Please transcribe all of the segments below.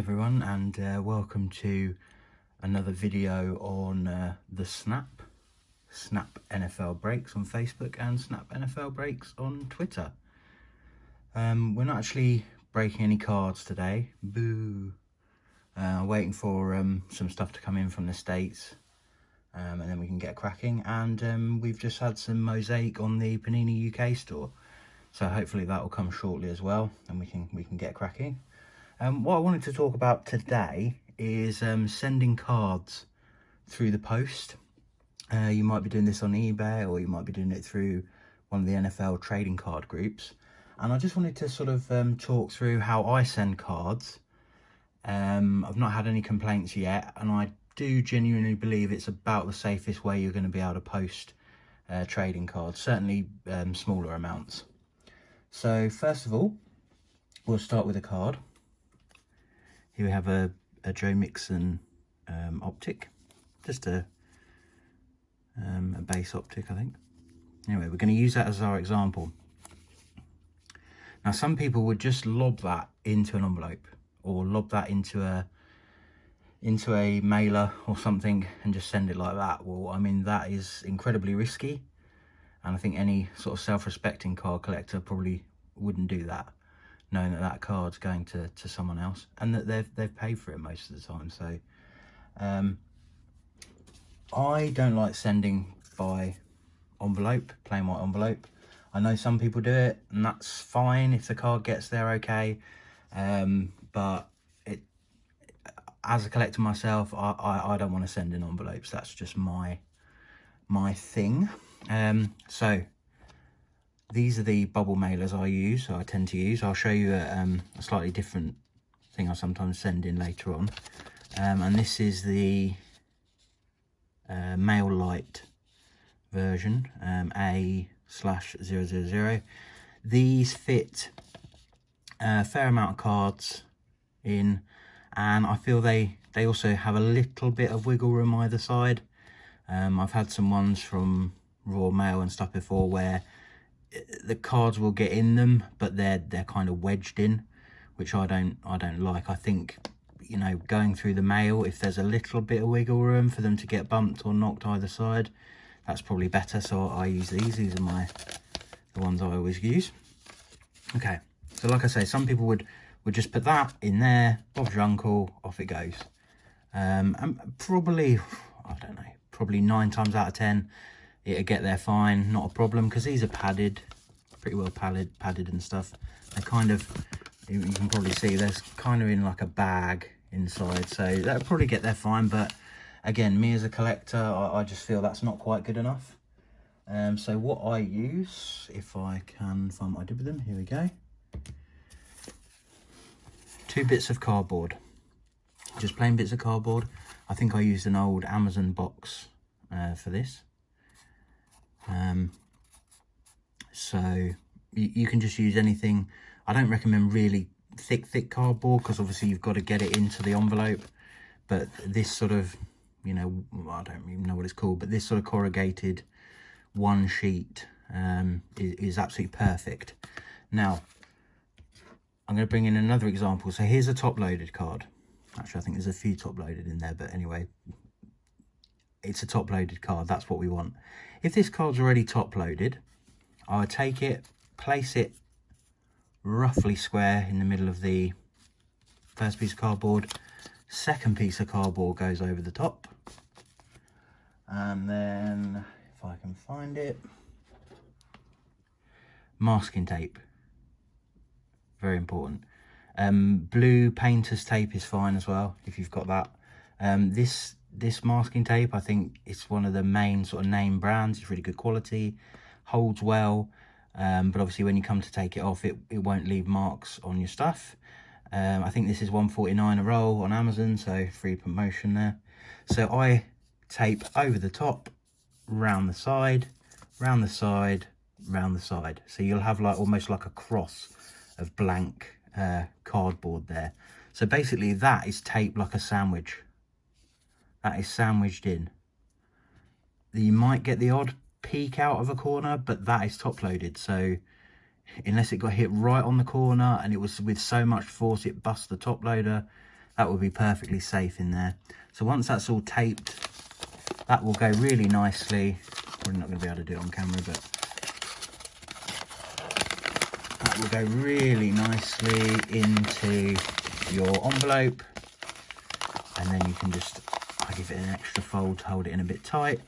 everyone, and welcome to another video on the Snap NFL Breaks on Facebook and Snap NFL Breaks on Twitter. We're not actually breaking any cards today. Boo! Waiting for some stuff to come in from the States, and then we can get cracking. And we've just had some mosaic on the Panini UK store, so hopefully that will come shortly as well, and we can get cracking. What I wanted to talk about today is sending cards through the post. You might be doing this on eBay, or you might be doing it through one of the NFL trading card groups. And I just wanted to sort of talk through how I send cards. I've not had any complaints yet, and I do genuinely believe it's about the safest way you're going to be able to post trading cards, certainly smaller amounts. So first of all, we'll start with a card. Here we have a Joe Mixon optic, just a base optic, I think. Anyway, we're going to use that as our example. Now, some people would just lob that into an envelope, or lob that into a mailer or something and just send it like that. Well, I mean, that is incredibly risky, and I think any sort of self-respecting card collector probably wouldn't do that, knowing that that card's going to someone else, and that they've paid for it most of the time. So I don't like sending by envelope, plain white envelope. I know some people do it, and that's fine if the card gets there okay, but as a collector myself, I don't want to send in envelopes. That's just my thing. So these are the bubble mailers I tend to use. I'll show you a slightly different thing I sometimes send in later on. And this is the Mail Light version, A/000. These fit a fair amount of cards in, and I feel they also have a little bit of wiggle room either side. I've had some ones from Royal Mail and stuff before where the cards will get in them, but they're kind of wedged in, which I don't like. I think, you know, going through the mail, if there's a little bit of wiggle room for them to get bumped or knocked either side, that's probably better. So I use these. These are the ones I always use. Okay, so like I say, some people would just put that in there, Bob's your uncle, off it goes. And probably, I don't know, probably 9 times out of 10, it'll get there fine, not a problem, because these are padded, pretty well padded and stuff. They're kind of, you can probably see, there's kind of in like a bag inside, so that'll probably get there fine. But again, me as a collector, I just feel that's not quite good enough. So what I use, if I can find what I did with them, here we go. 2 bits of cardboard, just plain bits of cardboard. I think I used an old Amazon box for this. So you can just use anything. I don't recommend really thick cardboard, because obviously you've got to get it into the envelope, but this sort of, you know, I don't even know what it's called, but this sort of corrugated one sheet is absolutely perfect. Now I'm going to bring in another example. So here's a top loaded card. Actually, I think there's a few top loaded in there, but anyway, it's a top loaded card. That's what we want. If this card's already top loaded, I would take it, place it roughly square in the middle of the first piece of cardboard. Second piece of cardboard goes over the top, and then, if I can find it, masking tape, very important. Blue painter's tape is fine as well if you've got that. This masking tape, I think it's one of the main sort of name brands. It's really good quality, holds well, but obviously when you come to take it off, it won't leave marks on your stuff. I think this is $1.49 a roll on Amazon, so free promotion there. So I tape over the top, round the side, round the side, round the side. So you'll have like almost like a cross of blank cardboard there. So basically that is taped like a sandwich. That is sandwiched in. You might get the odd peek out of a corner, but that is top loaded. So unless it got hit right on the corner and it was with so much force it bust the top loader, That will be perfectly safe in there. So once that's all taped, that will go really nicely. We're not going to be able to do it on camera, but that will go really nicely into your envelope. And then you can just, I give it an extra fold to hold it in a bit tight,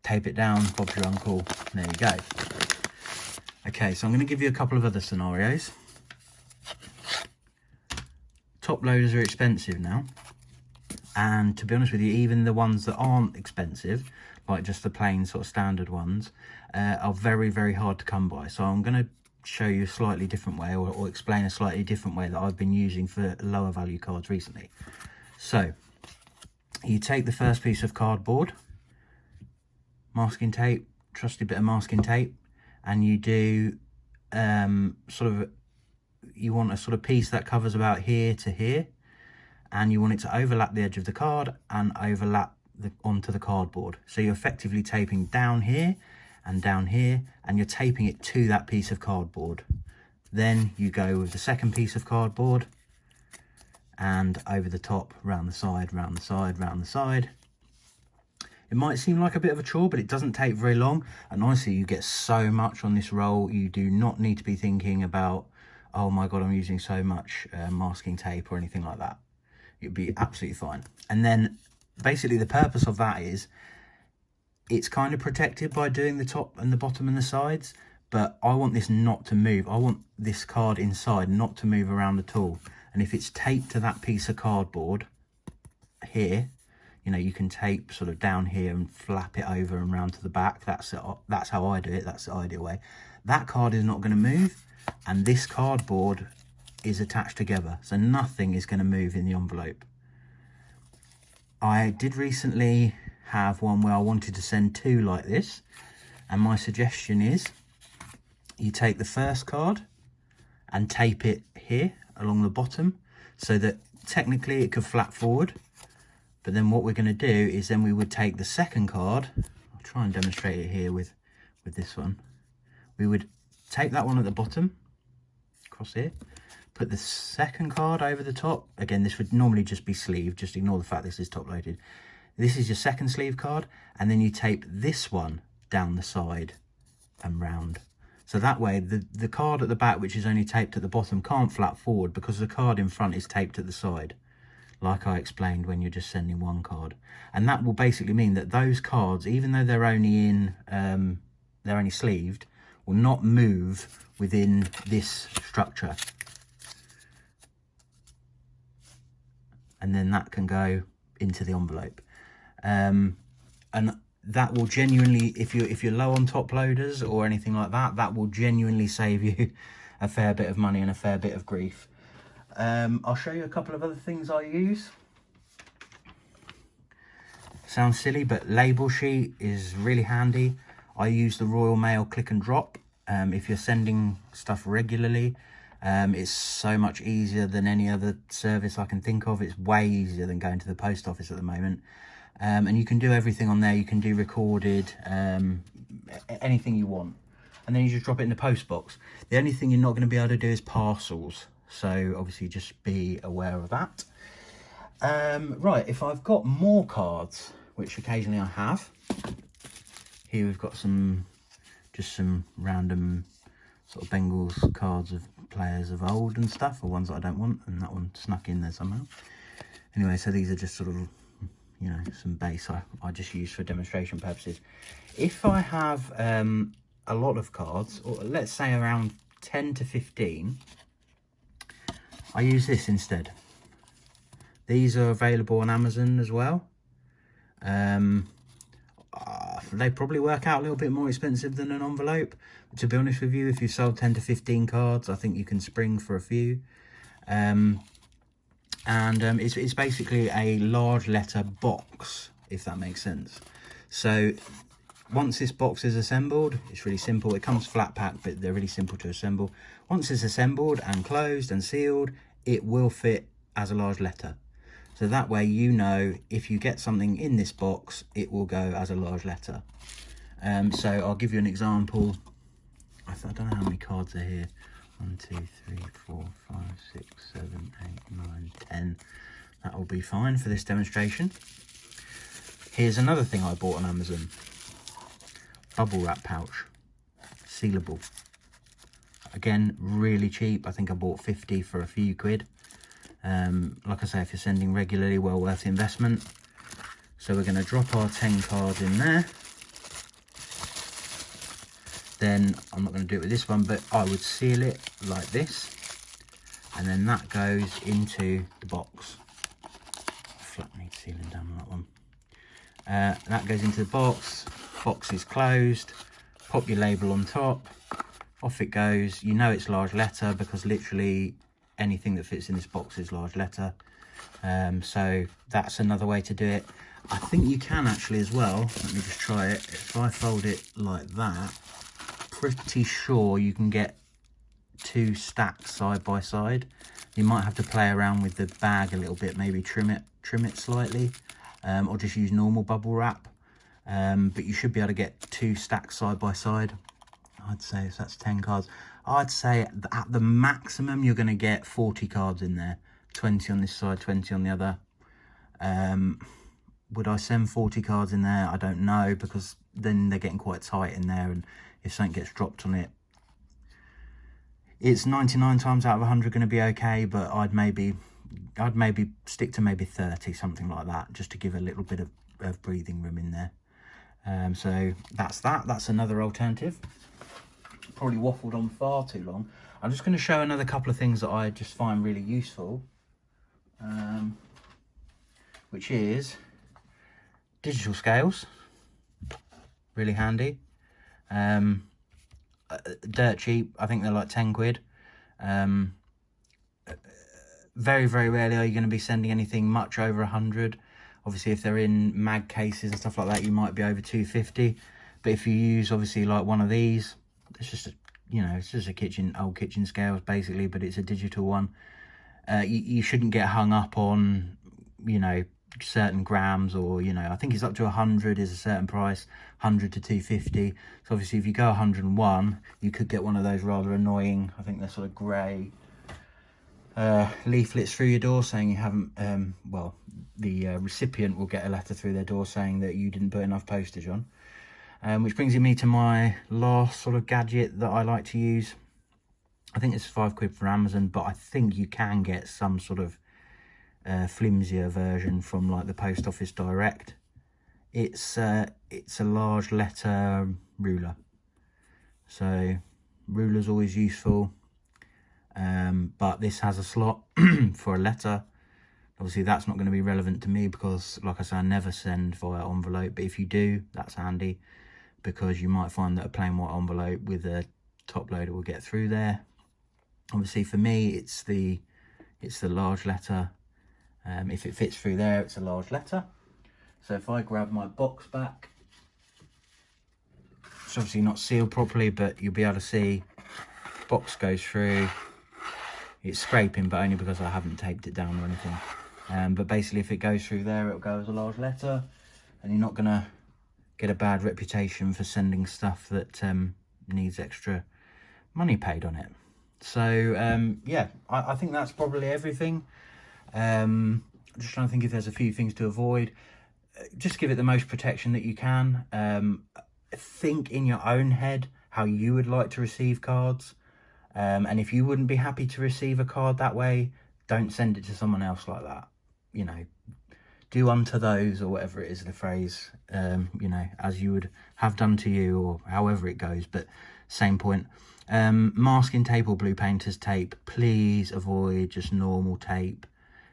tape it down, Bob's your uncle, there you go. Okay, so I'm going to give you a couple of other scenarios. Top loaders are expensive now, and to be honest with you, even the ones that aren't expensive, like just the plain sort of standard ones, are very, very hard to come by. So I'm going to show you a slightly different way, or explain a slightly different way that I've been using for lower value cards recently. So you take the first piece of cardboard, masking tape, trusty bit of masking tape, and you do you want a sort of piece that covers about here to here, and you want it to overlap the edge of the card and overlap onto the cardboard. So you're effectively taping down here, and you're taping it to that piece of cardboard. Then you go with the second piece of cardboard and over the top, round the side, round the side, round the side. It might seem like a bit of a chore, but it doesn't take very long. And honestly, you get so much on this roll. You do not need to be thinking about, oh my God, I'm using so much masking tape or anything like that. You'll be absolutely fine. And then basically the purpose of that is, it's kind of protected by doing the top and the bottom and the sides, but I want this not to move. I want this card inside not to move around at all. And if it's taped to that piece of cardboard here, you know, you can tape sort of down here and flap it over and round to the back. That's how I do it. That's the ideal way. That card is not going to move, and this cardboard is attached together, so nothing is going to move in the envelope. I did recently have one where I wanted to send two like this, and my suggestion is you take the first card and tape it here along the bottom, so that technically it could flap forward. But then what we're going to do is then we would take the second card. I'll try and demonstrate it here with this one. We would take that one at the bottom, across here, put the second card over the top. Again, this would normally just be sleeved, just ignore the fact this is top loaded. This is your second sleeve card, and then you tape this one down the side and round. So that way, the card at the back, which is only taped at the bottom, can't flap forward because the card in front is taped at the side, like I explained when you're just sending one card. And that will basically mean that those cards, even though they're only they're only sleeved, will not move within this structure. And then that can go into the envelope. And that will genuinely, if you're low on top loaders or anything like that, that will genuinely save you a fair bit of money and a fair bit of grief. I'll show you a couple of other things I use. Sounds silly, but label sheet is really handy. I use the Royal Mail click and drop. If you're sending stuff regularly, it's so much easier than any other service I can think of. It's way easier than going to the post office at the moment. And you can do everything on there. You can do recorded, anything you want. And then you just drop it in the post box. The only thing you're not going to be able to do is parcels. So obviously just be aware of that. Right, if I've got more cards, which occasionally I have. Here we've got just some random sort of Bengals cards of players of old and stuff, or ones that I don't want, and that one snuck in there somehow. Anyway, so these are just sort of, you know, some base I just use for demonstration purposes. If I have a lot of cards, or let's say around 10 to 15, I use this instead. These are available on Amazon as well. They probably work out a little bit more expensive than an envelope. But to be honest with you, if you sold 10 to 15 cards, I think you can spring for a few. It's basically a large letter box, if that makes sense. So once this box is assembled, it's really simple. It comes flat packed, but they're really simple to assemble. Once it's assembled and closed and sealed, it will fit as a large letter. So that way, you know, if you get something in this box, it will go as a large letter. So I'll give you an example. I don't know how many cards are here. 1, 2, 3, 4, 5, 6, 7, 8, 9, 10. That will be fine for this demonstration. Here's another thing I bought on Amazon. Bubble wrap pouch, sealable. Again, really cheap. I think I bought 50 for a few quid. Like I say, if you're sending regularly, well worth the investment. So we're going to drop our 10 cards in there. Then I'm not going to do it with this one, but I would seal it like this, and then that goes into the box. Flat needs sealing down on that one. That goes into the box. Box is closed. Pop your label on top. Off it goes. You know it's large letter because literally anything that fits in this box is large letter. So that's another way to do it. I think you can actually as well. Let me just try it. If I fold it like that, pretty sure you can get 2 stacks side by side. You might have to play around with the bag a little bit, maybe trim it slightly, or just use normal bubble wrap. But you should be able to get 2 stacks side by side. I'd say, so that's 10 cards. I'd say at the maximum you're going to get 40 cards in there, 20 on this side, 20 on the other. Would I send 40 cards in there? I don't know, because then they're getting quite tight in there, and if something gets dropped on it, it's 99 times out of 100 going to be okay. But I'd maybe stick to maybe 30, something like that, just to give a little bit of breathing room in there. So that's another alternative. Probably waffled on far too long. I'm just going to show another couple of things that I just find really useful, which is digital scales. Really handy. Dirt cheap. I think they're like 10 quid. Very, very rarely are you going to be sending anything much over 100. Obviously, if they're in mag cases and stuff like that, you might be over 250. But if you use obviously like one of these, it's just a, it's just a old kitchen scales basically, but it's a digital one. You shouldn't get hung up on certain grams, or I think it's up to 100 is a certain price, 100 to 250. So obviously if you go 101, you could get one of those rather annoying, I think they're sort of grey leaflets through your door saying you haven't the recipient will get a letter through their door saying that you didn't put enough postage on. Which brings me to my last sort of gadget that I like to use. I think it's 5 quid from Amazon, but I think you can get some sort of flimsier version from like the post office direct. It's a large letter ruler. So ruler's always useful, but this has a slot for a letter. Obviously that's not going to be relevant to me because, like I say, I never send via envelope, but if you do, that's handy, because you might find that a plain white envelope with a top loader will get through there. Obviously for me it's the large letter. If it fits through there, it's a large letter. So if I grab my box back, it's obviously not sealed properly, but you'll be able to see box goes through. It's scraping, but only because I haven't taped it down or anything. But basically if it goes through there, it'll go as a large letter, and you're not gonna get a bad reputation for sending stuff that needs extra money paid on it. So yeah, I think that's probably everything. I'm just trying to think if there's a few things to avoid. Just give it the most protection that you can. Think in your own head how you would like to receive cards, and if you wouldn't be happy to receive a card that way, don't send it to someone else like that. Do unto those, or whatever it is, the phrase, as you would have done to you, or however it goes, but same point. Masking tape or blue painter's tape, please avoid just normal tape.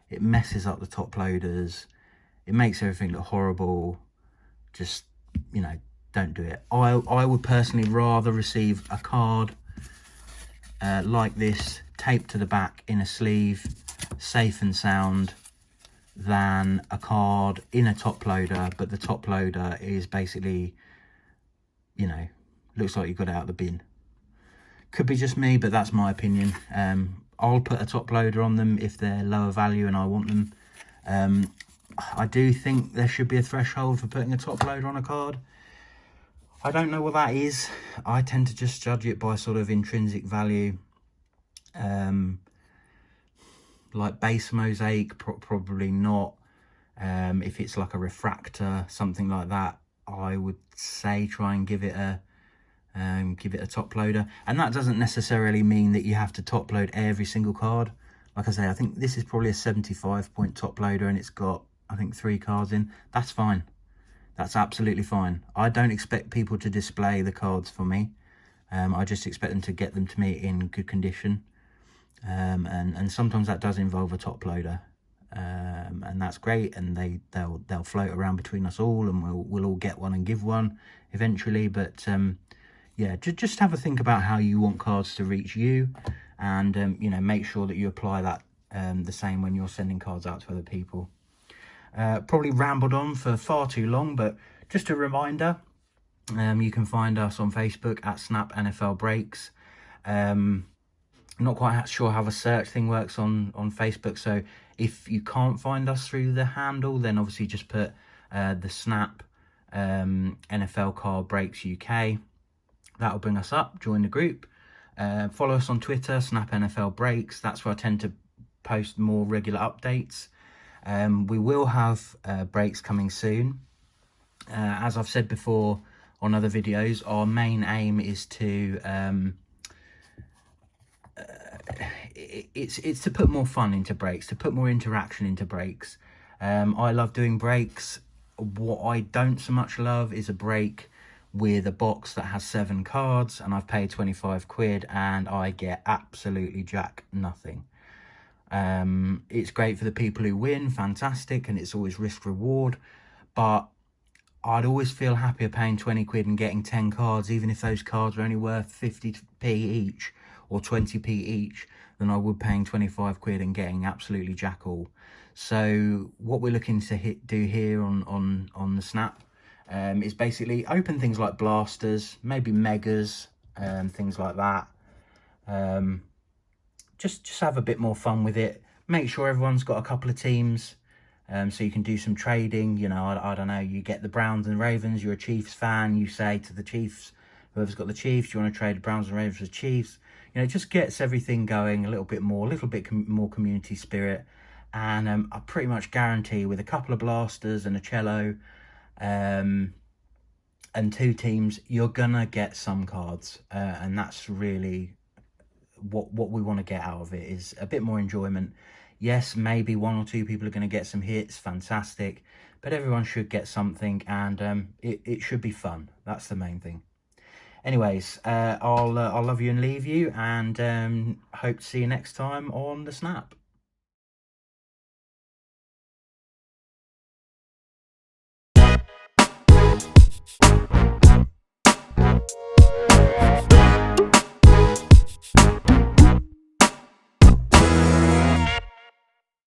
It messes up the top loaders. It makes everything look horrible. Just, don't do it. I would personally rather receive a card like this, taped to the back in a sleeve, safe and sound, than a card in a top loader, but the top loader is basically, looks like you got it out of the bin. Could be just me, but that's my opinion. I'll put a top loader on them if they're lower value and I want them. I do think there should be a threshold for putting a top loader on a card. I don't know what that is. I tend to just judge it by sort of intrinsic value. like base mosaic, probably not. If it's like a refractor, something like that, I would say try and give it a top loader. And that doesn't necessarily mean that you have to top load every single card. Like I say, I think this is probably a 75 point top loader, and it's got, I think, 3 cards in. That's fine. That's absolutely fine. I don't expect people to display the cards for me. I just expect them to get them to me in good condition. And sometimes that does involve a top loader. And that's great, and they'll float around between us all, and we'll all get one and give one eventually. But yeah, just have a think about how you want cards to reach you, and you know, make sure that you apply that the same when you're sending cards out to other people. Probably rambled on for far too long, but just a reminder, you can find us on Facebook at Snap NFL Breaks. Not quite sure how the search thing works on Facebook, so if you can't find us through the handle, then obviously just put the Snap NFL Card Breaks UK. That'll bring us up. Join the group. Follow us on Twitter, Snap NFL Breaks. That's where I tend to post more regular updates. We will have breaks coming soon. As I've said before on other videos, our main aim is to it's to put more fun into breaks, to put more interaction into breaks. I love doing breaks. What I don't so much love is a break with a box that has 7 cards and I've paid 25 quid and I get absolutely jack nothing. It's great for the people who win, fantastic, and it's always risk reward, but I'd always feel happier paying 20 quid and getting 10 cards, even if those cards are only worth 50p each or 20p each, than I would paying 25 quid and getting absolutely jack all. So what we're looking to do here on the Snap is basically open things like blasters, maybe megas, things like that. Just have a bit more fun with it. Make sure everyone's got a couple of teams, so you can do some trading. You know, I don't know, you get the Browns and Ravens, you're a Chiefs fan, you say to the Chiefs, whoever's got the Chiefs, you want to trade the Browns and Ravens with the Chiefs. You know, it just gets everything going a little bit more community spirit. And I pretty much guarantee with a couple of blasters and a cello and 2 teams, you're gonna get some cards, and that's really what we want to get out of it, is a bit more enjoyment. Yes, maybe 1 or 2 people are going to get some hits, fantastic, but everyone should get something, and it should be fun. That's the main thing. Anyways, I'll love you and leave you, and hope to see you next time on the Snap.